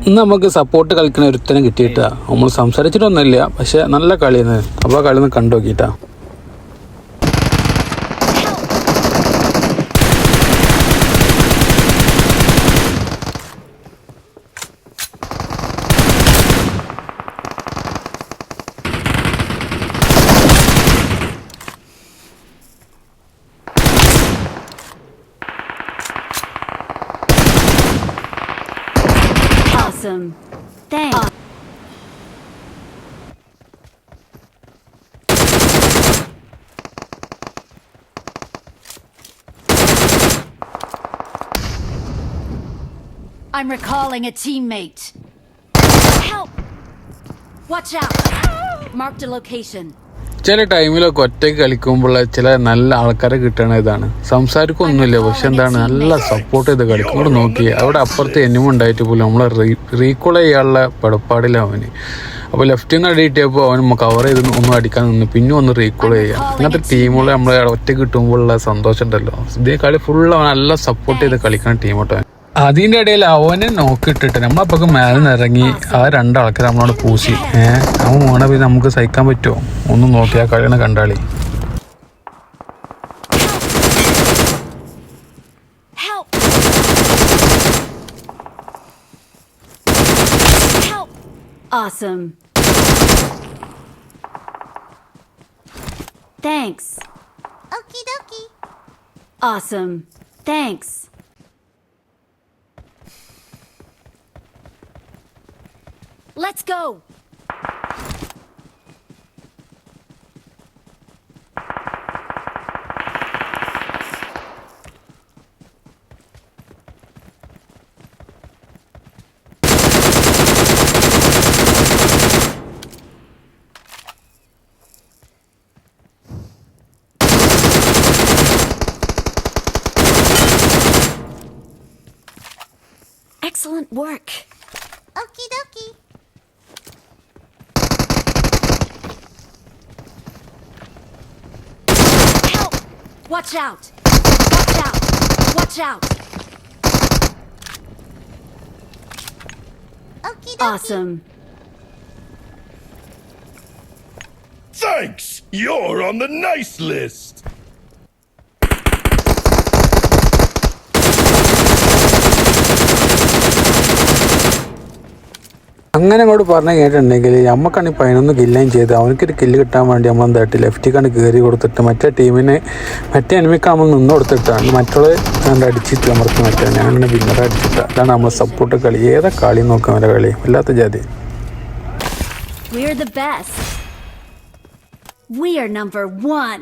ഇന്ന് നമുക്ക് സപ്പോർട്ട് കളിക്കുന്ന ഒരുത്തനെ കിട്ടിയിട്ടാ. നമ്മൾ സംസാരിച്ചിട്ടൊന്നുമില്ല, പക്ഷെ നല്ല കളിയാണ്. അപ്പോൾ ആ കളി ഒന്ന് കണ്ടു നോക്കിയിട്ടാ. Awesome. Thanks. I'm recalling a teammate. Help! Watch out! Marked a location. ചില ടൈമിലൊക്കെ ഒറ്റയ്ക്ക് കളിക്കുമ്പോൾ ചില നല്ല ആൾക്കാരെ കിട്ടണ ഇതാണ്. സംസാരിക്കൊന്നുമില്ല, പക്ഷെ എന്താണ് നല്ല സപ്പോർട്ട് ചെയ്ത് കളിക്കും. ഇവിടെ നോക്കി അവിടെ അപ്പുറത്ത് എനിമ ഉണ്ടായിട്ട് പോലും നമ്മളെ റീകോൾ ചെയ്യാനുള്ള പെടപ്പാടില്ല. അപ്പോൾ ലെഫ്റ്റിൽ നിന്ന് അടിയിട്ടപ്പോൾ അവൻ കവർ ചെയ്ത് ഒന്നും അടിക്കാൻ നിന്ന് പിന്നെ ഒന്ന് റീകോൾ ചെയ്യുക. അങ്ങനത്തെ ടീമുകൾ നമ്മളെ ഒറ്റയ്ക്ക് കിട്ടുമ്പോഴുള്ള സന്തോഷം ഉണ്ടല്ലോ. ഇതേ കളി ഫുള്ള് അവൻ നല്ല സപ്പോർട്ട് ചെയ്ത് കളിക്കുന്ന ടീമോട്ടോ. അതിൻ്റെ ഇടയിൽ അവനെ നോക്കിയിട്ടിട്ട് നമ്മളപ്പോൾ മേലെ നിന്ന് ഇറങ്ങി ആ രണ്ടാൾക്കാർ നമ്മളോട് പൂശി. അവൻ പോണ പിന്നെ നമുക്ക് സഹിക്കാൻ പറ്റുമോ? ഒന്ന് നോക്കി ആ കളിയാണ് കണ്ടാളി. Awesome. Thanks. Okie dokie. Awesome. Thanks. Let's go. Excellent work. Okie dokie. Help! Watch out! Watch out! Watch out! Okie dokie. Awesome. Thanks! You're on the nice list! അങ്ങനെ അങ്ങോട്ട് പറഞ്ഞു കേട്ടിട്ടുണ്ടെങ്കിൽ നമ്മക്കാണ് 11 കില്ലും ചെയ്ത് അവനക്കൊരു കില്ല് കിട്ടാൻ വേണ്ടി നമ്മൾ എന്തായിട്ട് ലെഫ്റ്റിക്കാണ് കയറി കൊടുത്തിട്ട് മറ്റേ ടീമിന് മറ്റേ എനിമിക്ക് നമ്മൾ നിന്ന് കൊടുത്തിട്ടാണ് മറ്റുള്ള കണ്ട് അടിച്ചിട്ട് നമ്മൾക്ക് മറ്റേ അങ്ങനെ വിന്നർ അടിച്ചിട്ട്. അതാണ് നമ്മൾ സപ്പോർട്ട് കളി. ഏതാ കളി നോക്കാം അവൻ്റെ കളി വല്ലാത്ത ജാതി. We're the best. We are number 1.